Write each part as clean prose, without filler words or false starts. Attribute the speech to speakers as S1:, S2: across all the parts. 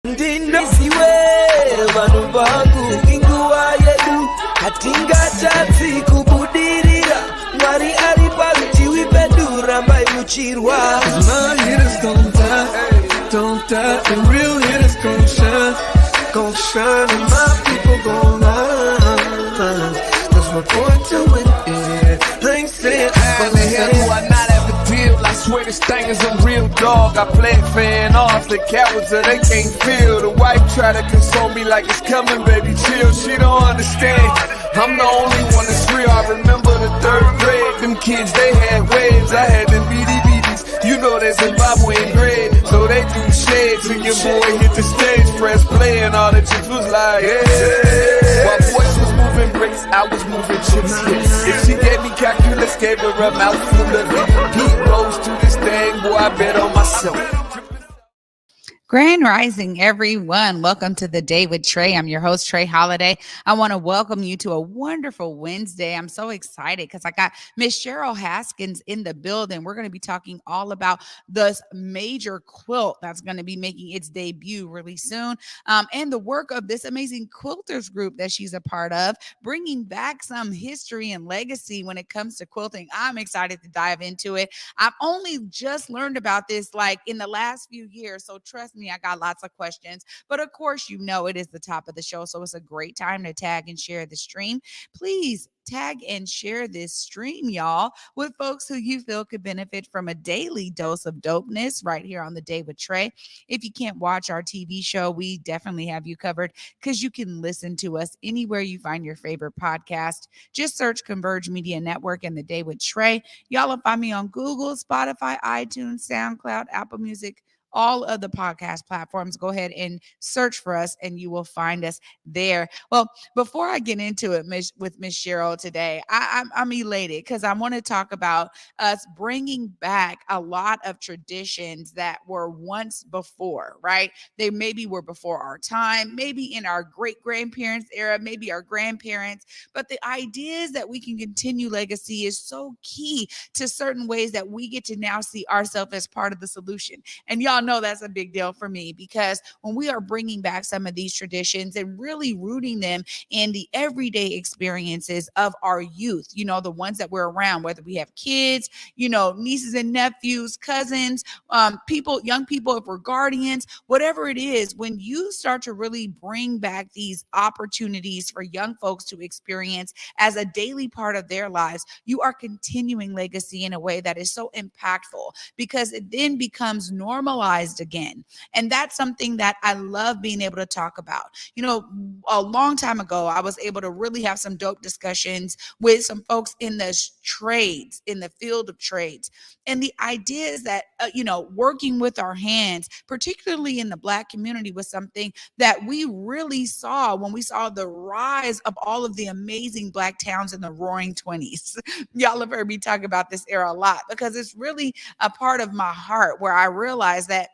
S1: Ndinosiwe vanhu vangu inguva yedu hatingachatsi kubudirira Mwari ari parutivi pedu rambai muchirwa My hitters don't die, the real hitters gon' shine and my people gon' line. Cause we're born to win it. I ain't saying
S2: but the hell do I not have a deal? I swear this thing is a real dog. I play it fan off, the cowards that they can't feel. The wife try to console me like it's coming, baby, chill. She don't understand. I'm the only one that's real. I remember the 3rd grade. Them kids, they had waves. I had them BDBs. You know that Zimbabwean bread. So they do shades and your boy hit the stage. Press play and all the chicks was like, yeah. While boys was moving bricks, I was moving chips. Yeah. If she gave me calculus, gave her a mouthful of it. Heat rose to this thing, boy, I bet on myself.
S3: Grand Rising, everyone. Welcome to The Day with Trae. I'm your host, Trae Holiday. I want to welcome you to a wonderful Wednesday. I'm so excited because I got Miss Cheryl Haskins in the building. We're going to be talking all about this major quilt that's going to be making its debut really soon, and the work of this amazing quilters group that she's a part of, bringing back some history and legacy when it comes to quilting. I'm excited to dive into it. I've only just learned about this like in the last few years, so trust me, I got lots of questions, but of course, you know, it is the top of the show. So it's a great time to tag and share the stream. Please tag and share this stream, y'all, with folks who you feel could benefit from a daily dose of dopeness right here on The Day with Trae. If you can't watch our TV show, we definitely have you covered because you can listen to us anywhere you find your favorite podcast. Just search Converge Media Network and The Day with Trae. Y'all will find me on Google, Spotify, iTunes, SoundCloud, Apple Music, all of the podcast platforms. Go ahead and search for us and you will find us there. Well, before I get into it with Miss Cheryl today, I'm elated because I want to talk about us bringing back a lot of traditions that were once before, right? They maybe were before our time, maybe in our great-grandparents' era, maybe our grandparents, but the ideas that we can continue legacy is so key to certain ways that we get to now see ourselves as part of the solution. And y'all know that's a big deal for me because when we are bringing back some of these traditions and really rooting them in the everyday experiences of our youth, you know, the ones that we're around, whether we have kids, you know, nieces and nephews, cousins, people, young people, if we're guardians, whatever it is, when you start to really bring back these opportunities for young folks to experience as a daily part of their lives, you are continuing legacy in a way that is so impactful because it then becomes normalized again. And that's something that I love being able to talk about. You know, a long time ago, I was able to really have some dope discussions with some folks in the trades, in the field of trades. And the idea is that, you know, working with our hands, particularly in the Black community, was something that we really saw when we saw the rise of all of the amazing Black towns in the roaring 20s. Y'all have heard me talk about this era a lot because it's really a part of my heart where I realized that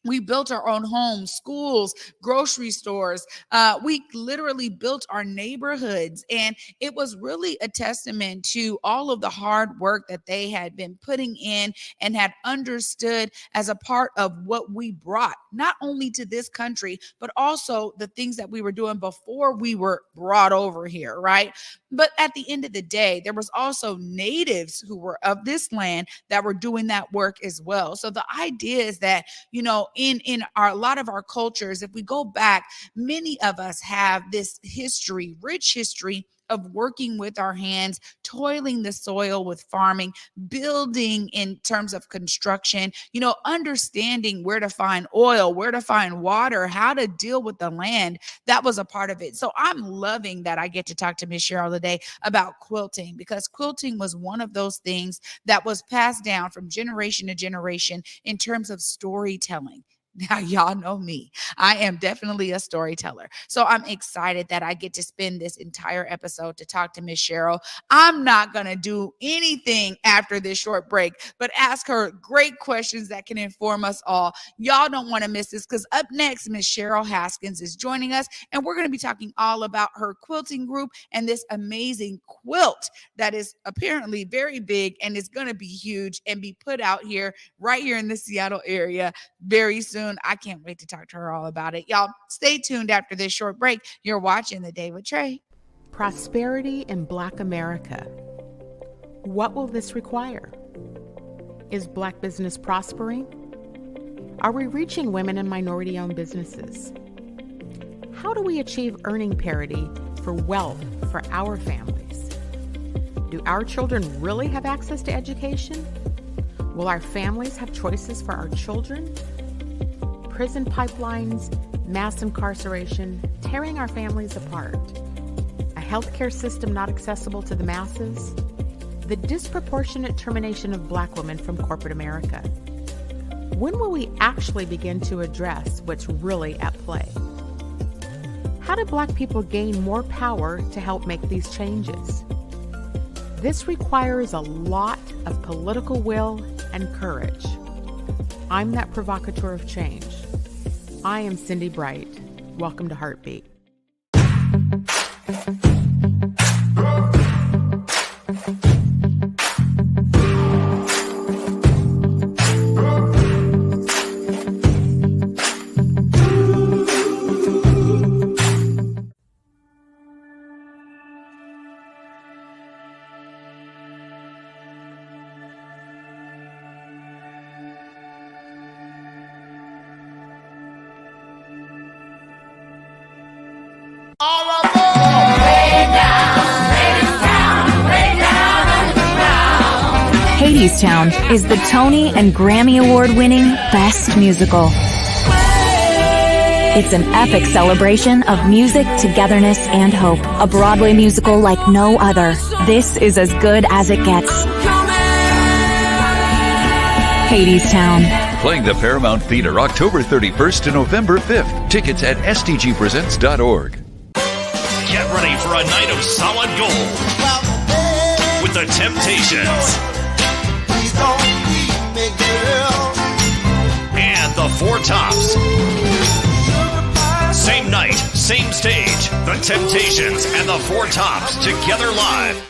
S3: we built our own homes, schools, grocery stores. We literally built our neighborhoods. And it was really a testament to all of the hard work that they had been putting in and had understood as a part of what we brought, not only to this country, but also the things that we were doing before we were brought over here, right? But at the end of the day, there was also natives who were of this land that were doing that work as well. So the idea is that, you know, in a lot of our cultures, if we go back, many of us have this history, rich history of working with our hands, toiling the soil with farming, building in terms of construction, you know, understanding where to find oil, where to find water, how to deal with the land. That was a part of it. So I'm loving that I get to talk to Miss Cheryl today about quilting because quilting was one of those things that was passed down from generation to generation in terms of storytelling. Now, y'all know me. I am definitely a storyteller. So I'm excited that I get to spend this entire episode to talk to Miss Cheryl. I'm not going to do anything after this short break, but ask her great questions that can inform us all. Y'all don't want to miss this because up next, Miss Cheryl Haskins is joining us, and we're going to be talking all about her quilting group and this amazing quilt that is apparently very big and is going to be huge and be put out here right here in the Seattle area very soon. I can't wait to talk to her all about it. Y'all stay tuned after this short break. You're watching The Day with Trae.
S4: Prosperity in Black America. What will this require? Is Black business prospering? Are we reaching women and minority-owned businesses? How do we achieve earning parity for wealth for our families? Do our children really have access to education? Will our families have choices for our children? Prison pipelines, mass incarceration, tearing our families apart. A healthcare system not accessible to the masses. The disproportionate termination of Black women from corporate America. When will we actually begin to address what's really at play? How do Black people gain more power to help make these changes? This requires a lot of political will and courage. I'm that provocateur of change. I am Cindy Bright. Welcome to Heartbeat.
S5: Hadestown is the Tony and Grammy Award-winning Best Musical. It's an epic celebration of music, togetherness, and hope. A Broadway musical like no other. This is as good as it gets. Hadestown.
S6: Playing the Paramount Theater October 31st to November 5th. Tickets at stgpresents.org.
S7: Get ready for a night of solid gold with the Temptations and the Four Tops. Same night, same stage. The Temptations and the Four Tops together live.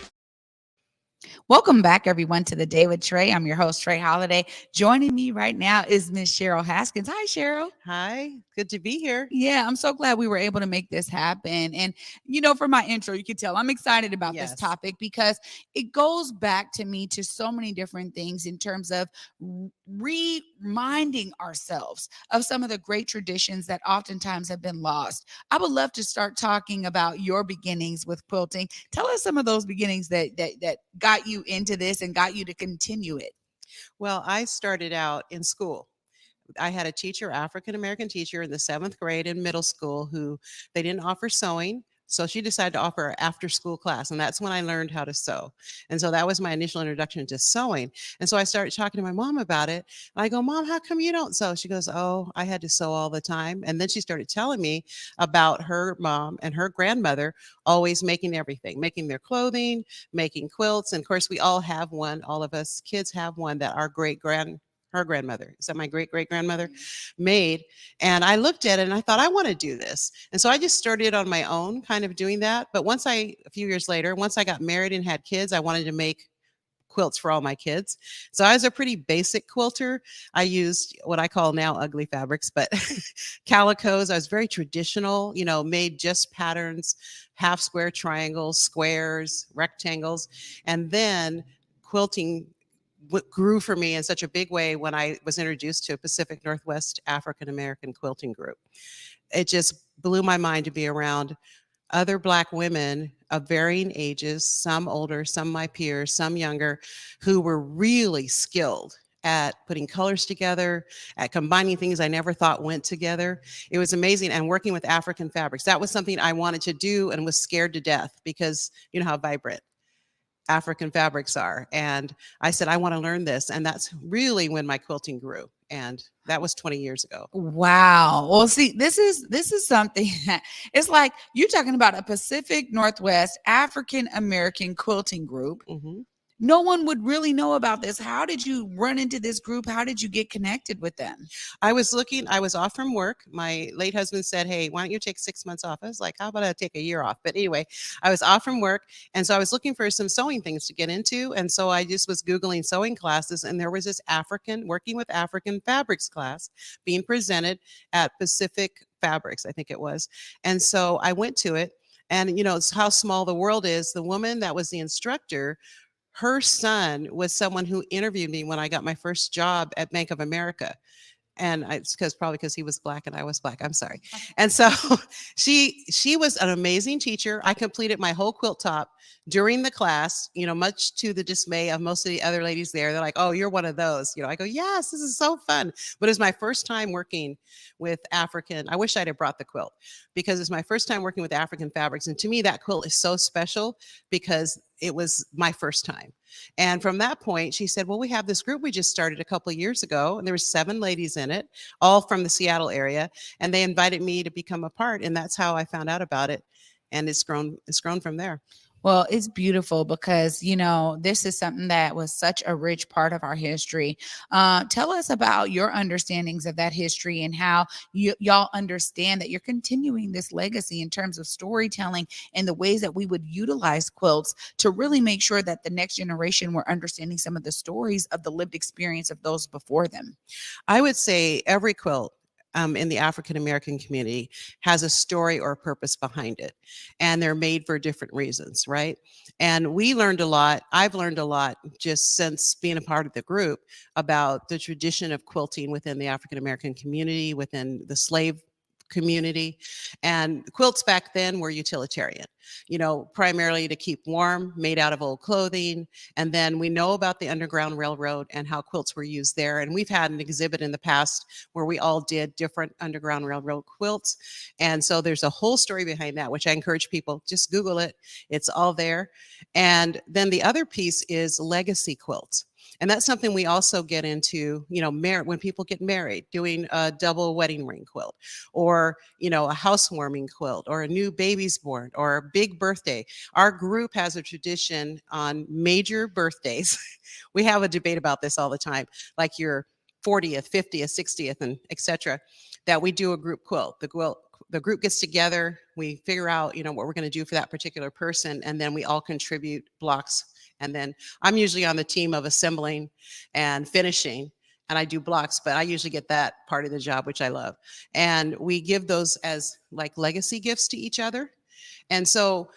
S3: Welcome back, everyone, to The Day with Trae. I'm your host, Trae Holiday. Joining me right now is Miss Cheryl Haskins. Hi, Cheryl.
S8: Hi, good to be here.
S3: Yeah, I'm so glad we were able to make this happen. And, you know, for my intro, you can tell I'm excited about this topic because it goes back to me to so many different things in terms of reminding ourselves of some of the great traditions that oftentimes have been lost. I would love to start talking about your beginnings with quilting. Tell us some of those beginnings that got you into this and got you to continue it.
S8: Well, I started out in school. I had a teacher, African-American teacher in the 7th grade in middle school who they didn't offer sewing. So she decided to offer an after-school class, and that's when I learned how to sew. And so that was my initial introduction to sewing. And so I started talking to my mom about it. And I go, Mom, how come you don't sew? She goes, oh, I had to sew all the time. And then she started telling me about her mom and her grandmother always making everything, making their clothing, making quilts. And of course, we all have one. All of us kids have one that our her grandmother, is that my great-great-grandmother, made. And I looked at it and I thought, I want to do this. And so I just started on my own kind of doing that. But a few years later, once I got married and had kids, I wanted to make quilts for all my kids. So I was a pretty basic quilter. I used what I call now ugly fabrics, but calicos. I was very traditional, made just patterns, half square, triangles, squares, rectangles. And then quilting grew for me in such a big way when I was introduced to a Pacific Northwest African-American quilting group. It just blew my mind to be around other Black women of varying ages, some older, some my peers, some younger, who were really skilled at putting colors together, at combining things I never thought went together. It was amazing. And working with African fabrics, that was something I wanted to do and was scared to death because you know how vibrant African fabrics are. And I said, I want to learn this. And that's really when my quilting grew. And that was 20 years ago.
S3: Wow. Well, see, this is something that it's like you're talking about a Pacific Northwest African-American quilting group.
S8: Mm-hmm.
S3: No one would really know about this. How did you run into this group? How did you get connected with them?
S8: I was off from work. My late husband said, hey, why don't you take 6 months off? I was like, how about I take a year off? But anyway, I was off from work. And so I was looking for some sewing things to get into. And so I just was Googling sewing classes. And there was this working with African fabrics class being presented at Pacific Fabrics, I think it was. And so I went to it, and it's how small the world is. The woman that was the instructor, her son was someone who interviewed me when I got my first job at Bank of America. And it's probably because he was Black and I was Black. I'm sorry. And so she was an amazing teacher. I completed my whole quilt top during the class, much to the dismay of most of the other ladies there. They're like, "Oh, you're one of those." I go, "Yes, this is so fun." But it was my first time working with African. I wish I'd have brought the quilt, because it's my first time working with African fabrics. And to me, that quilt is so special because it was my first time. And from that point, she said, "Well, we have this group we just started a couple of years ago, and there were 7 ladies in it, all from the Seattle area, and they invited me to become a part." And that's how I found out about it. And it's grown from there.
S3: Well, it's beautiful because, this is something that was such a rich part of our history. Tell us about your understandings of that history and how y'all understand that you're continuing this legacy in terms of storytelling and the ways that we would utilize quilts to really make sure that the next generation were understanding some of the stories of the lived experience of those before them.
S8: I would say every quilt in the African American community has a story or a purpose behind it, and they're made for different reasons, right? And we learned a lot. I've learned a lot just since being a part of the group about the tradition of quilting within the African American community, within the slave community. And quilts back then were utilitarian, primarily to keep warm, made out of old clothing. And then we know about the Underground Railroad and how quilts were used there. And we've had an exhibit in the past where we all did different Underground Railroad quilts. And so there's a whole story behind that, which I encourage people, just Google it. It's all there. And then the other piece is legacy quilts. And that's something we also get into, when people get married, doing a double wedding ring quilt, or, a housewarming quilt, or a new baby's born, or a big birthday. Our group has a tradition on major birthdays. We have a debate about this all the time, like your 40th, 50th, 60th, and etc., that we do a group quilt. The group gets together, we figure out, what we're going to do for that particular person, and then we all contribute blocks. And then I'm usually on the team of assembling and finishing, and I do blocks, but I usually get that part of the job, which I love. And we give those as like legacy gifts to each other. And so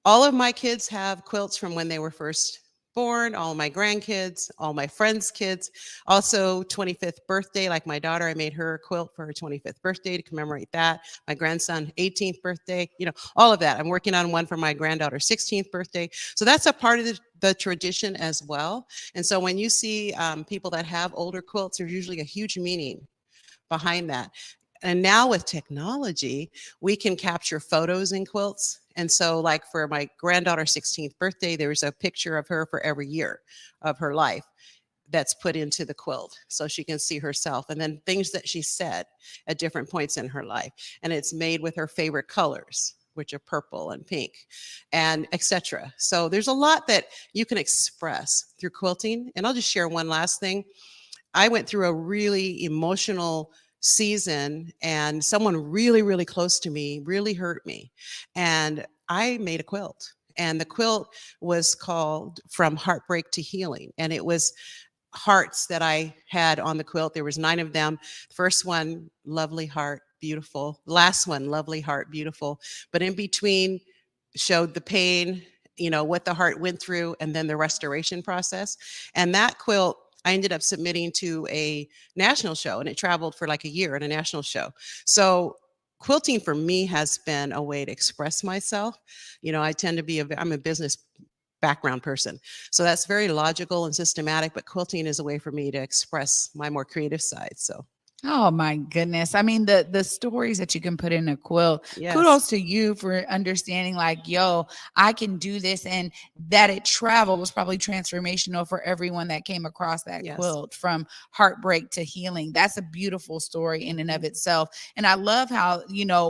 S8: all of my kids have quilts from when they were first born, all my grandkids, all my friends' kids. Also 25th birthday, like my daughter, I made her a quilt for her 25th birthday to commemorate that. My grandson, 18th birthday, all of that. I'm working on one for my granddaughter's 16th birthday. So that's a part of the tradition as well. And so when you see people that have older quilts, there's usually a huge meaning behind that. And now with technology, we can capture photos in quilts. And so like for my granddaughter's 16th birthday, there's a picture of her for every year of her life that's put into the quilt so she can see herself, and then things that she said at different points in her life. And it's made with her favorite colors, which are purple and pink, and etc. So there's a lot that you can express through quilting. And I'll just share one last thing. I went through a really emotional season, and someone really, really close to me really hurt me. And I made a quilt, and the quilt was called From Heartbreak to Healing. And it was hearts that I had on the quilt. There was 9 of them. First one, lovely heart, beautiful. Last one, lovely heart, beautiful. But in between showed the pain, what the heart went through, and then the restoration process. And that quilt I ended up submitting to a national show, and it traveled for like a year at a national show. So quilting for me has been a way to express myself. I tend to be I'm a business background person. So that's very logical and systematic, but quilting is a way for me to express my more creative side. So
S3: Oh my goodness. I mean, the stories that you can put in a quilt.
S8: yes.
S3: Kudos to you for understanding like, yo, I can do this. And that it traveled was probably transformational for everyone that came across that
S8: Yes.
S3: quilt, from heartbreak to healing. That's a beautiful story in and of itself. And I love how,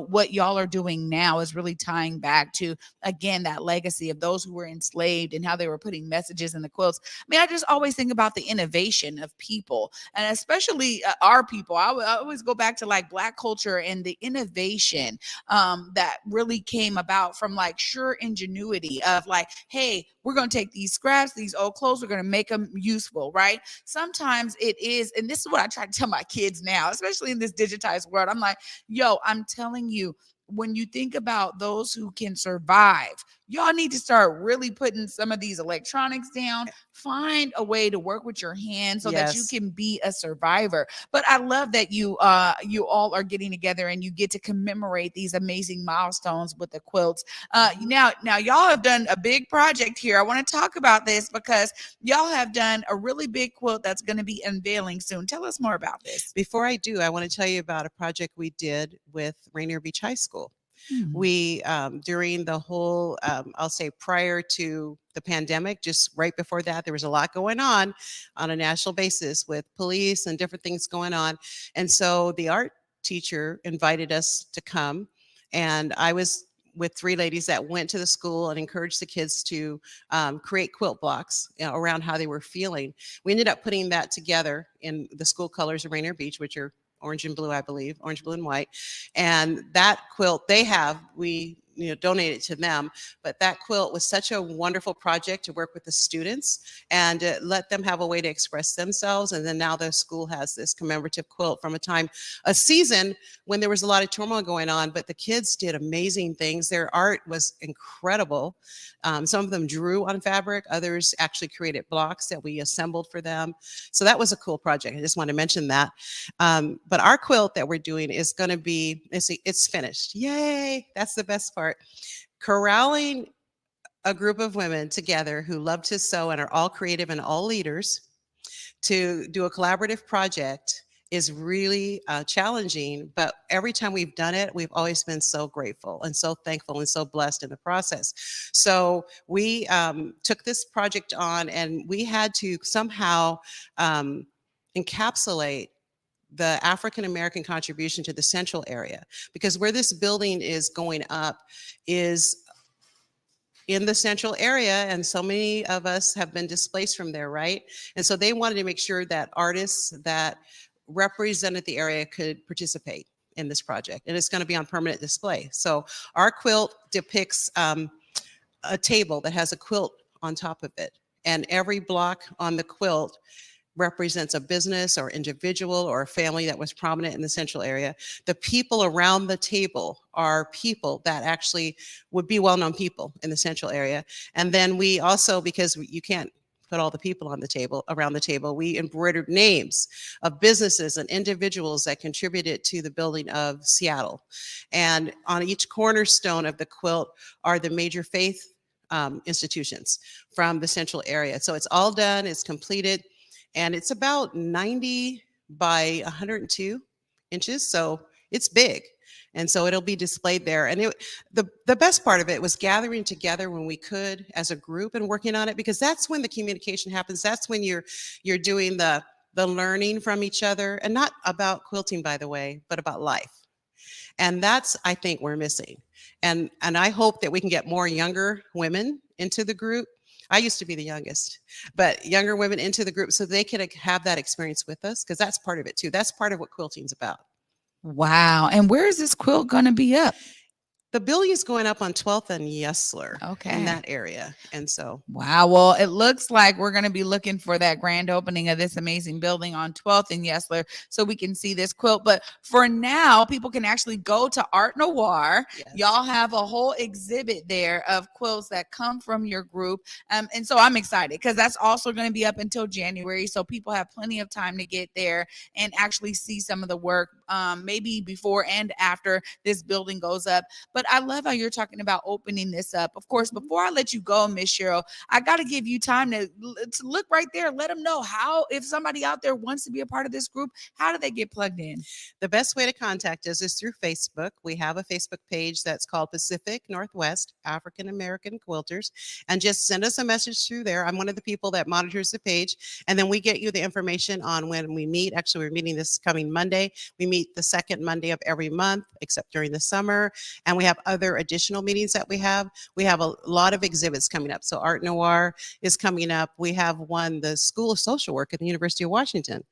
S3: what y'all are doing now is really tying back to, again, that legacy of those who were enslaved and how they were putting messages in the quilts. I mean, I just always think about the innovation of people, and especially our people. I always go back to like Black culture and the innovation that really came about from like sheer ingenuity of like, hey, we're going to take these scraps, these old clothes, we're going to make them useful, right? Sometimes it is, and this is what I try to tell my kids now, especially in this digitized world. I'm like, yo, I'm telling you, when you think about those who can survive, y'all need to start really putting some of these electronics down. Find a way to work with your hands so that you
S8: Yes.
S3: can be a survivor. But I love that you all are getting together and you get to commemorate these amazing milestones with the quilts. Now y'all have done a big project here. I want to talk about this because y'all have done a really big quilt that's going to be unveiling soon. Tell us more about this.
S8: Before I do, I want to tell you about a project we did with Rainier Beach High School.
S3: Hmm.
S8: We, during the whole, I'll say prior to the pandemic, just right before that, there was a lot going on a national basis with police and different things going on. And so the art teacher invited us to come. And I was with 3 ladies that went to the school and encouraged the kids to create quilt blocks, around how they were feeling. We ended up putting that together in the school colors of Rainier Beach, which are orange and blue, I believe, orange, blue, and white. And that quilt they have, we donated to them. But that quilt was such a wonderful project to work with the students and let them have a way to express themselves. And then now the school has this commemorative quilt from a season when there was a lot of turmoil going on, but the kids did amazing things. Their art was incredible. Some of them drew on fabric, others actually created blocks that we assembled for them. So that was a cool project. I just want to mention that. But our quilt that we're doing is going to be, it's finished. Yay! That's the best part. Corralling a group of women together who love to sew and are all creative and all leaders to do a collaborative project is really challenging, but every time we've done it, we've always been so grateful and so thankful and so blessed in the process. So we took this project on and we had to somehow encapsulate the African-American contribution to the central area, because where this building is going up is in the central area, and so many of us have been displaced from there, right? And so they wanted to make sure that artists that represented the area could participate in this project, and it's going to be on permanent display. So our quilt depicts a table that has a quilt on top of it, and every block on the quilt represents a business or individual or a family that was prominent in the central area. The people around the table are people that actually would be well-known people in the central area. And then we also, because you can't put all the people on the table, around the table, we embroidered names of businesses and individuals that contributed to the building of Seattle. And on each cornerstone of the quilt are the major faith institutions from the central area. So it's all done, it's completed. And it's about 90 by 102 inches, so it's big. And so it'll be displayed there. And the best part of it was gathering together when we could as a group and working on it, because that's when the communication happens. That's when you're doing the learning from each other, and not about quilting, by the way, but about life. And that's, I think, we're missing. And I hope that we can get more younger women into the group. I used to be the youngest, but younger women into the group so they could have that experience with us, because that's part of it too. That's part of what quilting's about.
S3: Wow. And where is this quilt going to be up?
S8: The building is going up on 12th and Yesler,
S3: Okay.
S8: in that area. And so,
S3: wow. Well, it looks like we're going to be looking for that grand opening of this amazing building on 12th and Yesler so we can see this quilt. But for now, people can actually go to Arte Noir.
S8: yes.
S3: Y'all have a whole exhibit there of quilts that come from your group. And so I'm excited because that's also going to be up until January. So people have plenty of time to get there and actually see some of the work, maybe before and after this building goes up. But I love how you're talking about opening this up. Of course, before I let you go, Miss Cheryl, I got to give you time to look right there. Let them know how, if somebody out there wants to be a part of this group, how do they get plugged in?
S8: The best way to contact us is through Facebook. We have a Facebook page that's called Pacific Northwest African American Quilters, and just send us a message through there. I'm one of the people that monitors the page, and then we get you the information on when we meet. Actually, we're meeting this coming Monday. We meet meet the second Monday of every month, except during the summer. And we have other additional meetings that we have. We have a lot of exhibits coming up. So Arte Noir is coming up. We have the School of Social Work at the University of Washington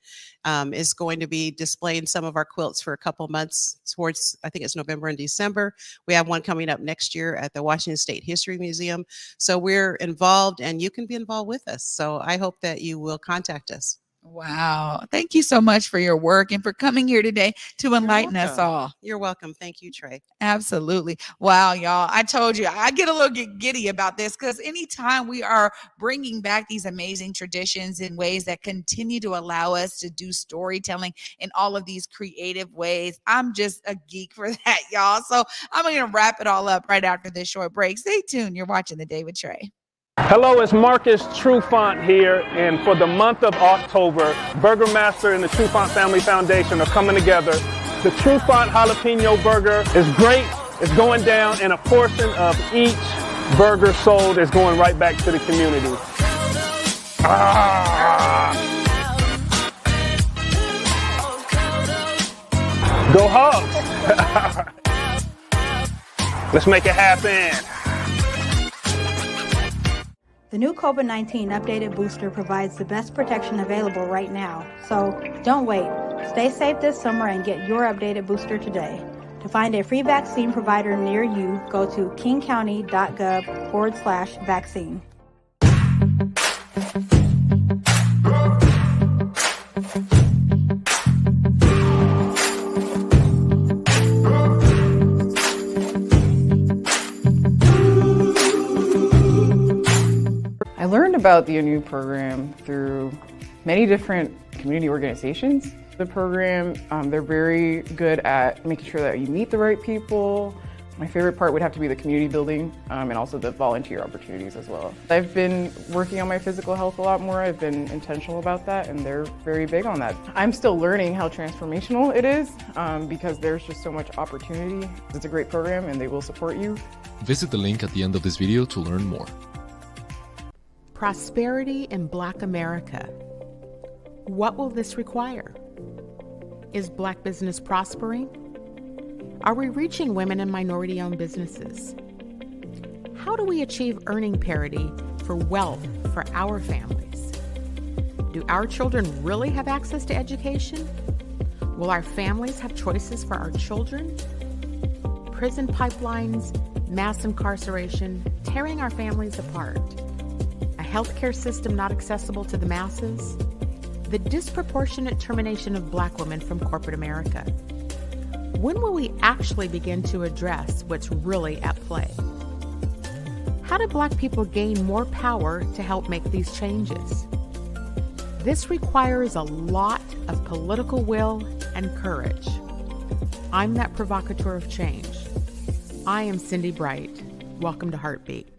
S8: is going to be displaying some of our quilts for a couple months towards, I think it's November and December. We have one coming up next year at the Washington State History Museum. So we're involved, and you can be involved with us. So I hope that you will contact us.
S3: Wow. Thank you so much for your work and for coming here today to enlighten us all.
S8: You're welcome. Thank you, Trae.
S3: Absolutely. Wow, y'all. I told you, I get a little giddy about this because anytime we are bringing back these amazing traditions in ways that continue to allow us to do storytelling in all of these creative ways, I'm just a geek for that, y'all. So I'm going to wrap it all up right after this short break. Stay tuned. You're watching The Day with Trae.
S9: Hello, it's Marcus Trufant here, and for the month of October, Burger Master and the Trufant Family Foundation are coming together. The Trufant Jalapeno Burger is great. It's going down, and a portion of each burger sold is going right back to the community. Go Hawks! Let's make it happen.
S10: The new COVID-19 updated booster provides the best protection available right now. So don't wait. Stay safe this summer and get your updated booster today. To find a free vaccine provider near you, go to kingcounty.gov/vaccine.
S11: I learned about the ANU program through many different community organizations. The program, they're very good at making sure that you meet the right people. My favorite part would have to be the community building and also the volunteer opportunities as well. I've been working on my physical health a lot more. I've been intentional about that, and they're very big on that. I'm still learning how transformational it is because there's just so much opportunity. It's a great program and they will support you.
S12: Visit the link at the end of this video to learn more.
S4: Prosperity in Black America. What will this require? Is Black business prospering? Are we reaching women and minority-owned businesses? How do we achieve earning parity for wealth for our families? Do our children really have access to education? Will our families have choices for our children? Prison pipelines, mass incarceration, tearing our families apart. A healthcare system not accessible to the masses. The disproportionate termination of Black women from corporate America. When will we actually begin to address what's really at play? How do Black people gain more power to help make these changes? This requires a lot of political will and courage. I'm that provocateur of change. I am Cindy Bright. Welcome to Heartbeat.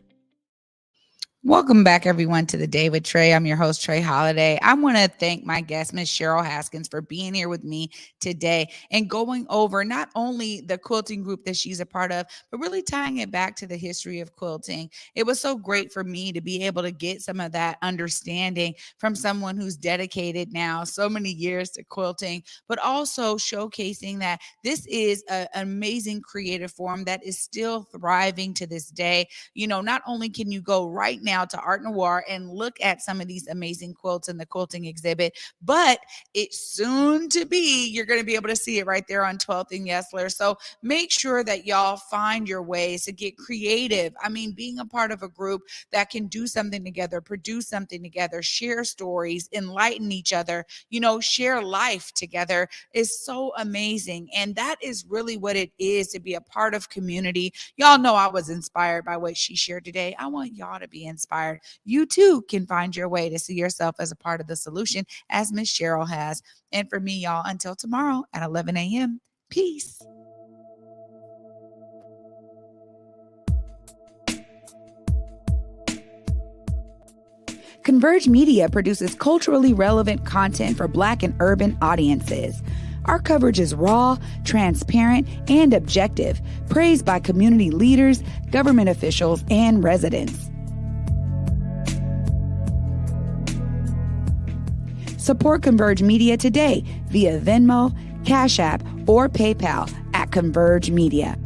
S3: Welcome back, everyone, to The Day with Trae. I'm your host, Trae Holiday. I want to thank my guest, Ms. Cheryl Haskins, for being here with me today and going over not only the quilting group that she's a part of, but really tying it back to the history of quilting. It was so great for me to be able to get some of that understanding from someone who's dedicated now so many years to quilting, but also showcasing that this is an amazing creative form that is still thriving to this day. You know, not only can you go right now to Arte Noir and look at some of these amazing quilts in the quilting exhibit, but it's soon to be, you're going to be able to see it right there on 12th and Yesler. So make sure that y'all find your ways to get creative. I mean, being a part of a group that can do something together, produce something together, share stories, enlighten each other, you know, share life together is so amazing. And that is really what it is to be a part of community. Y'all know I was inspired by what she shared today. I want y'all to be inspired. You too can find your way to see yourself as a part of the solution, as Miss Cheryl has. And for me, y'all, until tomorrow at 11 a.m., peace. Converge Media produces culturally relevant content for Black and urban audiences. Our coverage is raw, transparent, and objective, praised by community leaders, government officials, and residents. Support Converge Media today via Venmo, Cash App, or PayPal at Converge Media.